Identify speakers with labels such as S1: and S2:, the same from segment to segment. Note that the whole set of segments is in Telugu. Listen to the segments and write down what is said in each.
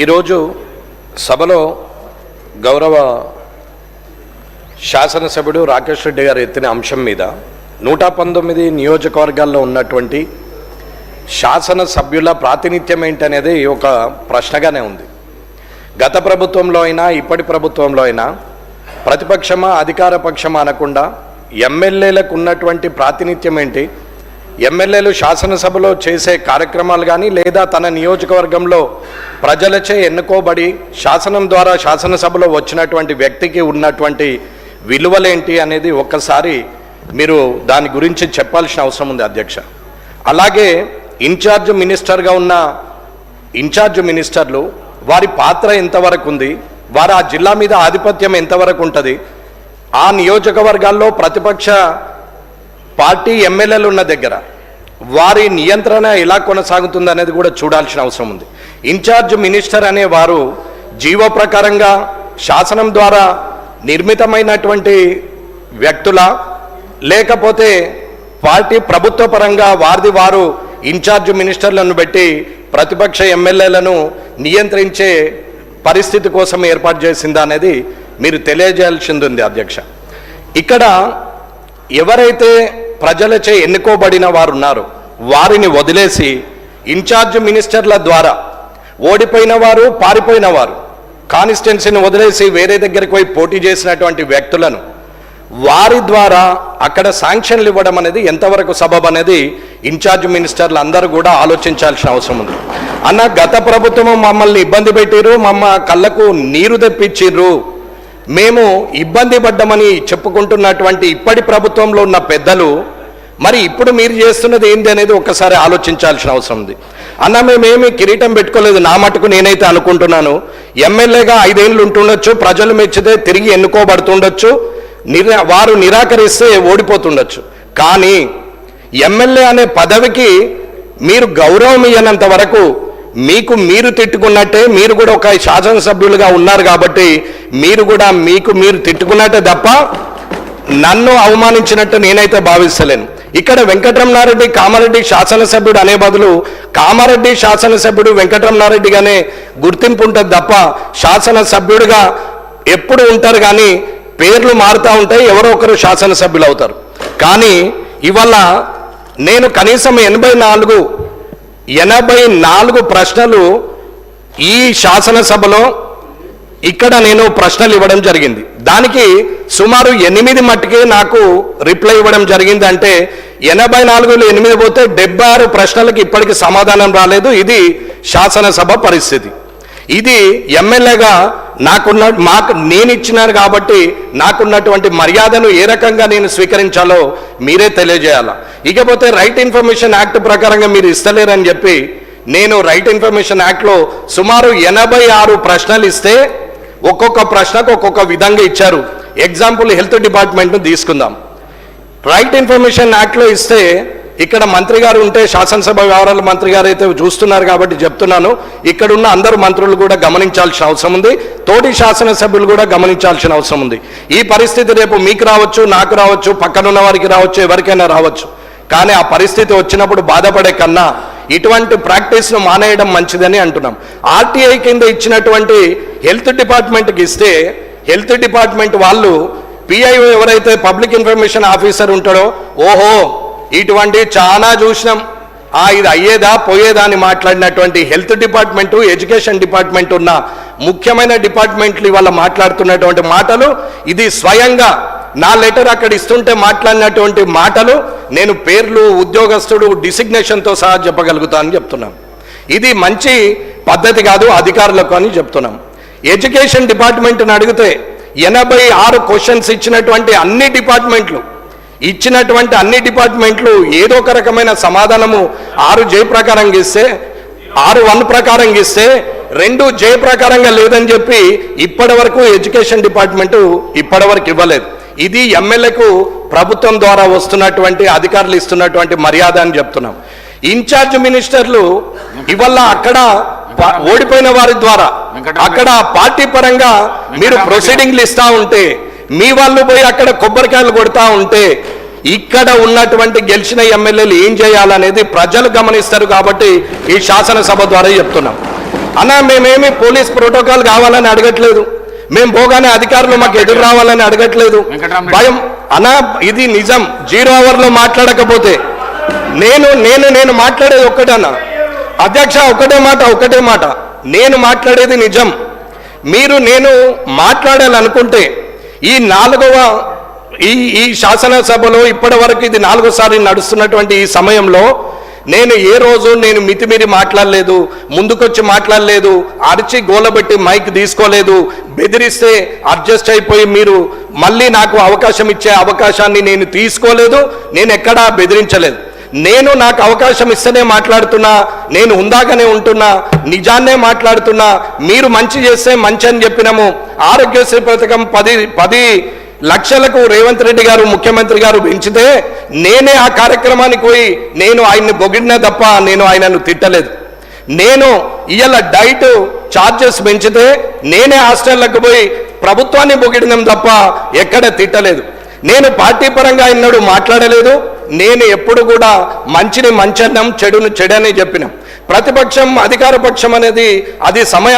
S1: ఈరోజు సభలో గౌరవ శాసనసభ్యుడు రాకేష్ రెడ్డి గారు ఎత్తిన అంశం మీద 119 నియోజకవర్గాల్లో ఉన్నటువంటి శాసనసభ్యుల ప్రాతినిధ్యం ఏంటనేది ఒక ప్రశ్నగానే ఉంది. గత ప్రభుత్వంలో అయినా ఇప్పటి ప్రభుత్వంలో అయినా ప్రతిపక్షమా అధికార పక్షమా అనకుండా ఎమ్మెల్యేలకు ఉన్నటువంటి ప్రాతినిధ్యం ఏంటి, ఎమ్మెల్యేలు శాసనసభలో చేసే కార్యక్రమాలు కానీ లేదా తన నియోజకవర్గంలో ప్రజలచే ఎన్నుకోబడి శాసనం ద్వారా శాసనసభలో వచ్చినటువంటి వ్యక్తికి ఉన్నటువంటి విలువలేంటి అనేది ఒక్కసారి మీరు దాని గురించి చెప్పాల్సిన అవసరం ఉంది అధ్యక్ష. అలాగే ఇన్ఛార్జ్ మినిస్టర్గా ఉన్న ఇన్ఛార్జ్ మినిస్టర్లు వారి పాత్ర ఎంతవరకు ఉంది, వారు ఆ జిల్లా మీద ఆధిపత్యం ఎంతవరకు ఉంటుంది, ఆ నియోజకవర్గాల్లో ప్రతిపక్ష పార్టీ ఎమ్మెల్యేలు ఉన్న దగ్గర వారి నియంత్రణ ఎలా కొనసాగుతుంది అనేది కూడా చూడాల్సిన అవసరం ఉంది. ఇన్ఛార్జ్ మినిస్టర్ అనే వారు జీవో ప్రకారంగా శాసనం ద్వారా నిర్మితమైనటువంటి వ్యక్తుల లేకపోతే పార్టీ ప్రభుత్వ పరంగా వారు ఇన్ఛార్జ్ మినిస్టర్లను పెట్టి ప్రతిపక్ష ఎమ్మెల్యేలను నియంత్రించే పరిస్థితి కోసం ఏర్పాటు చేసిందా అనేది మీరు తెలియజేయాల్సింది ఉంది అధ్యక్ష. ఇక్కడ ఎవరైతే ప్రజలచే ఎన్నుకోబడిన వారు ఉన్నారో వారిని వదిలేసి ఇన్ఛార్జ్ మినిస్టర్ల ద్వారా ఓడిపోయిన వారు పారిపోయిన వారు కాన్స్టిట్యున్సీని వదిలేసి వేరే దగ్గరికి పోయి పోటీ చేసినటువంటి వ్యక్తులను వారి ద్వారా అక్కడ శాంక్షన్లు ఇవ్వడం అనేది ఎంతవరకు సబబ్ అనేది ఇన్ఛార్జ్ మినిస్టర్లు అందరూ కూడా ఆలోచించాల్సిన అవసరం ఉంది. అన్న గత ప్రభుత్వం మమ్మల్ని ఇబ్బంది పెట్టిర్రు, కళ్ళకు నీరు తెప్పించిర్రు, మేము ఇబ్బంది పడ్డామని చెప్పుకుంటున్నటువంటి ఇప్పటి ప్రభుత్వంలో ఉన్న పెద్దలు మరి ఇప్పుడు మీరు చేస్తున్నది ఏంటి అనేది ఒక్కసారి ఆలోచించాల్సిన అవసరం ఉంది. అన్న మేమేమి కిరీటం పెట్టుకోలేదు, నా మటుకు నేనైతే అనుకుంటున్నాను ఎమ్మెల్యేగా 5 ఏళ్ళు ఉంటుండొచ్చు, ప్రజలు మెచ్చితే తిరిగి ఎన్నుకోబడుతుండొచ్చు, వారు నిరాకరిస్తే ఓడిపోతుండొచ్చు. కానీ ఎమ్మెల్యే అనే పదవికి మీరు గౌరవం ఇవ్వనంత వరకు మీరు తిట్టుకున్నట్టే, మీరు కూడా ఒక శాసనసభ్యులుగా ఉన్నారు కాబట్టి మీరు కూడా మీరు తిట్టుకున్నట్టే తప్ప నన్ను అవమానించినట్టు నేనైతే భావిస్తలేను. ఇక్కడ వెంకటరమణారెడ్డి కామారెడ్డి శాసనసభ్యుడు అనే బదులు కామారెడ్డి శాసనసభ్యుడు వెంకటరమణారెడ్డిగానే గుర్తింపు ఉంటుంది తప్ప శాసనసభ్యుడిగా ఎప్పుడు ఉంటారు కానీ పేర్లు మారుతూ ఉంటాయి, ఎవరో ఒకరు శాసనసభ్యులు అవుతారు. కానీ ఇవాళ నేను కనీసం 84 ప్రశ్నలు ఈ శాసనసభలో ఇక్కడ నేను ప్రశ్నలు ఇవ్వడం జరిగింది. దానికి సుమారు 8 మట్టుకే నాకు రిప్లై ఇవ్వడం జరిగింది. అంటే 84లో 8 పోతే 76 ప్రశ్నలకు ఇప్పటికీ సమాధానం రాలేదు. ఇది శాసనసభ పరిస్థితి. ఇది ఎమ్మెల్యేగా నేను ఇచ్చినారు కాబట్టి నాకున్నటువంటి మర్యాదను ఏ రకంగా నేను స్వీకరించాలో మీరే తెలియజేయాలా. ఇకపోతే రైట్ ఇన్ఫర్మేషన్ యాక్ట్ ప్రకారంగా మీరు ఇస్తలేరని చెప్పి నేను రైట్ ఇన్ఫర్మేషన్ యాక్ట్లో సుమారు 86 ప్రశ్నలు ఇస్తే ఒక్కొక్క ప్రశ్నకు ఒక్కొక్క విధంగా ఇచ్చారు. ఎగ్జాంపుల్ హెల్త్ డిపార్ట్మెంట్ను తీసుకుందాం. రైట్ ఇన్ఫర్మేషన్ యాక్ట్లో ఇస్తే ఇక్కడ మంత్రి గారు ఉంటే శాసనసభ వ్యవహారాల మంత్రి గారు అయితే చూస్తున్నారు కాబట్టి చెప్తున్నాను, ఇక్కడున్న అందరు మంత్రులు కూడా గమనించాల్సిన అవసరం ఉంది, తోటి శాసనసభ్యులు కూడా గమనించాల్సిన అవసరం ఉంది. ఈ పరిస్థితి రేపు మీకు రావచ్చు, నాకు రావచ్చు, పక్కనున్న వారికి రావచ్చు, ఎవరికైనా రావచ్చు. కానీ ఆ పరిస్థితి వచ్చినప్పుడు బాధపడే కన్నా ఇటువంటి ప్రాక్టీస్ను మానేయడం మంచిదని అంటున్నాం. ఆర్టీఐ కింద ఇచ్చినటువంటి హెల్త్ డిపార్ట్మెంట్కి ఇస్తే హెల్త్ డిపార్ట్మెంట్ వాళ్ళు పిఐఓ ఎవరైతే పబ్లిక్ ఇన్ఫర్మేషన్ ఆఫీసర్ ఉంటాడో ఓహో ఇటువంటి చాలా చూసినాం, ఇది అయ్యేదా పోయేదా అని మాట్లాడినటువంటి హెల్త్ డిపార్ట్మెంటు ఎడ్యుకేషన్ డిపార్ట్మెంట్ ఉన్న ముఖ్యమైన డిపార్ట్మెంట్లు ఇవాళ మాట్లాడుతున్నటువంటి మాటలు, ఇది స్వయంగా నా లెటర్ అక్కడ ఇస్తుంటే మాట్లాడినటువంటి మాటలు నేను పేర్లు ఉద్యోగస్తుడు డిసిగ్నేషన్తో సహా చెప్పగలుగుతానని చెప్తున్నాం. ఇది మంచి పద్ధతి కాదు అధికారులకు అని చెప్తున్నాం. ఎడ్యుకేషన్ డిపార్ట్మెంట్ని అడిగితే 86 క్వశ్చన్స్ ఇచ్చినటువంటి అన్ని డిపార్ట్మెంట్లు ఏదో ఒక రకమైన సమాధానము 6 జే ప్రకారంగా ఇస్తే 6(1) ప్రకారంగా ఇస్తే 2 జే ప్రకారంగా లేదని చెప్పి ఇప్పటి వరకు ఎడ్యుకేషన్ డిపార్ట్మెంటు ఇప్పటివరకు ఇవ్వలేదు. ఇది ఎమ్మెల్యేకు ప్రభుత్వం ద్వారా వస్తున్నటువంటి అధికారులు ఇస్తున్నటువంటి మర్యాద అని చెప్తున్నాం. ఇన్ఛార్జ్ మినిస్టర్లు ఇవల్ల అక్కడ ఓడిపోయిన వారి ద్వారా అక్కడ పార్టీ పరంగా మీరు ప్రొసీడింగ్లు ఇస్తా ఉంటే మీ వాళ్ళు పోయి అక్కడ కొబ్బరికాయలు కొడతా ఉంటే ఇక్కడ ఉన్నటువంటి గెలిచిన ఎమ్మెల్యేలు ఏం చేయాలనేది ప్రజలు గమనిస్తారు. కాబట్టి ఈ శాసనసభ ద్వారా చెప్తున్నాం. అన్న మేమేమి పోలీస్ ప్రోటోకాల్ కావాలని అడగట్లేదు, మేము పోగానే అధికారులు మాకు ఎదురు రావాలని అడగట్లేదు. భయం అన్న, ఇది నిజం. 0 అవర్లో మాట్లాడకపోతే నేను మాట్లాడేది ఒక్కటన్నా అధ్యక్ష, ఒకటే మాట నేను మాట్లాడేది నిజం. నేను మాట్లాడాలనుకుంటే ఈ శాసనసభలో ఇప్పటి వరకు ఇది 4వసారి నడుస్తున్నటువంటి ఈ సమయంలో నేను ఏ రోజు మితిమీరి మాట్లాడలేదు, ముందుకొచ్చి మాట్లాడలేదు, అరిచి గోలబెట్టి మైక్ తీసుకోలేదు, బెదిరిస్తే అడ్జస్ట్ అయిపోయి మీరు మళ్ళీ నాకు అవకాశం ఇచ్చే అవకాశాన్ని నేను తీసుకోలేదు, నేను ఎక్కడా బెదిరించలేదు. నాకు అవకాశం ఇస్తేనే మాట్లాడుతున్నా, నేను హుందాగానే ఉంటున్నా, నిజాన్నే మాట్లాడుతున్నా. మీరు మంచి చేస్తే మంచి అని చెప్పినాము. ఆరోగ్యశ్రీ పథకం 10 లక్షలకు రేవంత్ రెడ్డి గారు ముఖ్యమంత్రి గారు పెంచితే నేనే ఆ కార్యక్రమానికి పోయి ఆయన్ని పొగిడినా తప్ప నేను ఆయనను తిట్టలేదు. ఇవాళ డైట్ ఛార్జెస్ పెంచితే నేనే హాస్టళ్లకు పోయి ప్రభుత్వాన్ని పొగిడినాం తప్ప ఎక్కడ తిట్టలేదు. పార్టీ పరంగా ఎన్నడూ మాట్లాడలేదు. ఎప్పుడు కూడా మంచిని మంచన్నం, చెడును చెడని చెప్పినాం. ప్రతిపక్షం అధికార పక్షం అనేది అది సమయ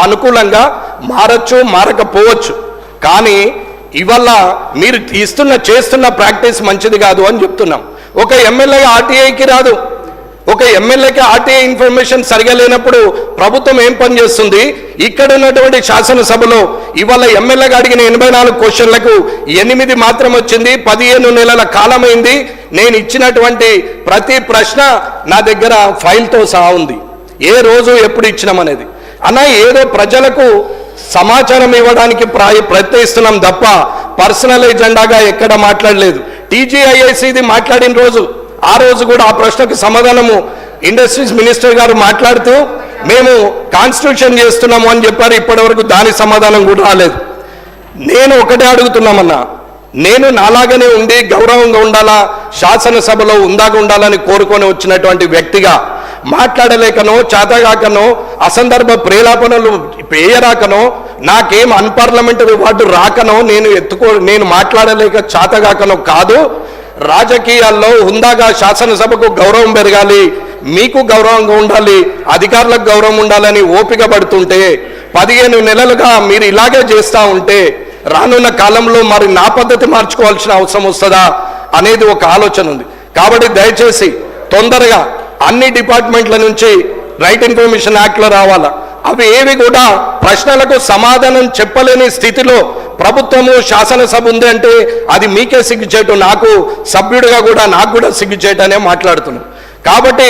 S1: అనుకూలంగా మారచ్చు, మారకపోవచ్చు. కానీ ఇవాళ మీరు చేస్తున్న ప్రాక్టీస్ మంచిది కాదు అని చెప్తున్నాం. ఒక ఎమ్మెల్యే ఆర్టీఐకి రాదు. ఒక ఎమ్మెల్యేకి ఆర్టీఐ ఇన్ఫర్మేషన్ సరిగా లేనప్పుడు ప్రభుత్వం ఏం పని చేస్తుంది? ఇక్కడ ఉన్నటువంటి శాసనసభలో ఇవాళ ఎమ్మెల్యేగా అడిగిన 84 క్వశ్చన్లకు 8 మాత్రం వచ్చింది. 15 నెలల కాలమైంది. నేను ఇచ్చినటువంటి ప్రతి ప్రశ్న నా దగ్గర ఫైల్తో సహా ఉంది, ఏ రోజు ఎప్పుడు ఇచ్చినామనేది. ఏదో ప్రజలకు సమాచారం ఇవ్వడానికి ప్రయత్నిస్తున్నాం తప్ప పర్సనల్ ఎజెండాగా ఎక్కడ మాట్లాడలేదు. టీజీఐఐసిది మాట్లాడిన రోజు, ఆ రోజు కూడా ఆ ప్రశ్నకు సమాధానము ఇండస్ట్రీస్ మినిస్టర్ గారు మాట్లాడుతూ మేము కాన్స్టిట్యూషన్ చేస్తున్నాము అని చెప్పారు. ఇప్పటి వరకు దాని సమాధానం కూడా రాలేదు. ఒకటే అడుగుతున్నామన్నా, నాలాగానే ఉండి గౌరవంగా ఉండాలా, శాసనసభలో ఉందాగా ఉండాలని కోరుకొని వచ్చినటువంటి వ్యక్తిగా మాట్లాడలేకనో, చేతగాకనో, అసందర్భ ప్రేలాపనలు పేయరాకనో, నాకేం అన్పార్లమెంటరీ వార్డు రాకనో, నేను మాట్లాడలేక చేతగాకనో కాదు. రాజకీయాల్లో హుందాగా శాసనసభకు గౌరవం పెరగాలి, మీకు గౌరవంగా ఉండాలి, అధికారులకు గౌరవం ఉండాలని ఓపిక పడుతుంటే 15 నెలలుగా మీరు ఇలాగే చేస్తూ ఉంటే రానున్న కాలంలో మరి నా పద్ధతి మార్చుకోవాల్సిన అవసరం వస్తుందా అనేది ఒక ఆలోచన ఉంది. కాబట్టి దయచేసి తొందరగా అన్ని డిపార్ట్మెంట్ల నుంచి రైట్ ఇన్ఫర్మేషన్ యాక్ట్లో రావాలా. అవి ఏవి కూడా ప్రశ్నలకు సమాధానం చెప్పలేని స్థితిలో ప్రభుత్వము, శాసనసభ ఉంది అంటే అది మీకే సిగ్గుచేటు, నాకు సభ్యుడిగా కూడా నాకు కూడా సిగ్గుచేటనే మాట్లాడుతున్నాం. కాబట్టి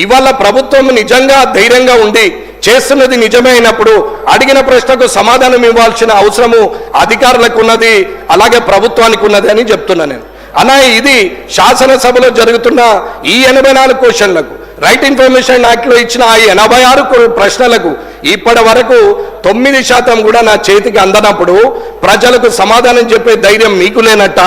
S1: ఇవాళ ప్రభుత్వం నిజంగా ధైర్యంగా ఉండి చేస్తున్నది నిజమే అయినప్పుడు అడిగిన ప్రశ్నకు సమాధానం ఇవ్వాల్సిన అవసరము అధికారులకు ఉన్నది, అలాగే ప్రభుత్వానికి ఉన్నది అని చెప్తున్నా నేను. ఇది శాసనసభలో జరుగుతున్న ఈ 84 క్వశ్చన్లకు రైట్ ఇన్ఫర్మేషన్ యాక్ట్లో ఇచ్చిన ఆ 86 ప్రశ్నలకు ఇప్పటి వరకు 9% కూడా నా చేతికి అందనప్పుడు ప్రజలకు సమాధానం చెప్పే ధైర్యం మీకు లేనట్ట,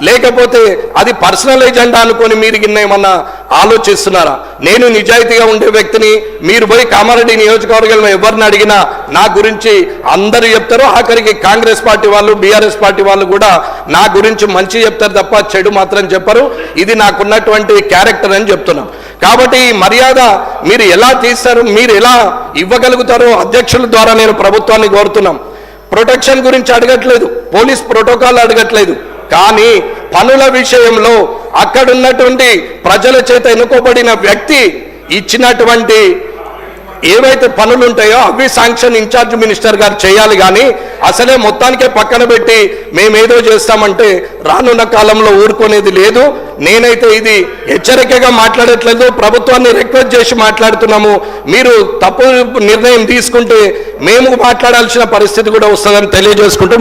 S1: లేకపోతే అది పర్సనల్ ఎజెండా అనుకొని మీరు ఏమన్నా ఆలోచిస్తున్నారా? నేను నిజాయితీగా ఉండే వ్యక్తిని. మీరు పోయి కామారెడ్డి నియోజకవర్గంలో ఎవరిని అడిగినా నా గురించి అందరూ చెప్తారు. ఆఖరికి కాంగ్రెస్ పార్టీ వాళ్ళు, బీఆర్ఎస్ పార్టీ వాళ్ళు కూడా నా గురించి మంచి చెప్తారు తప్ప చెడు మాత్రం చెప్పరు. ఇది నాకున్నటువంటి క్యారెక్టర్ అని చెప్తున్నాం. కాబట్టి ఈ మర్యాద మీరు ఎలా తీస్తారు, మీరు ఎలా ఇవ్వగలుగుతారో అధ్యక్షుల ద్వారా నేను ప్రభుత్వాన్ని కోరుతున్నాం. ప్రొటెక్షన్ గురించి అడగట్లేదు, పోలీస్ ప్రోటోకాల్ అడగట్లేదు, కానీ పనుల విషయంలో అక్కడున్నటువంటి ప్రజల చేత ఎన్నుకోబడిన వ్యక్తి ఇచ్చినటువంటి ఏవైతే పనులు ఉంటాయో అవి శాంక్షన్ ఇన్ఛార్జ్ మినిస్టర్ గారు చేయాలి. కానీ అసలే మొత్తానికే పక్కన పెట్టి మేమేదో చేస్తామంటే రానున్న కాలంలో ఊరుకునేది లేదు. నేనైతే ఇది హెచ్చరికగా మాట్లాడట్లేదు, ప్రభుత్వాన్ని రిక్వెస్ట్ చేసి మాట్లాడుతున్నాము. మీరు తప్పు నిర్ణయం తీసుకుంటే మేము మాట్లాడాల్సిన పరిస్థితి కూడా వస్తుందని తెలియజేసుకుంటూ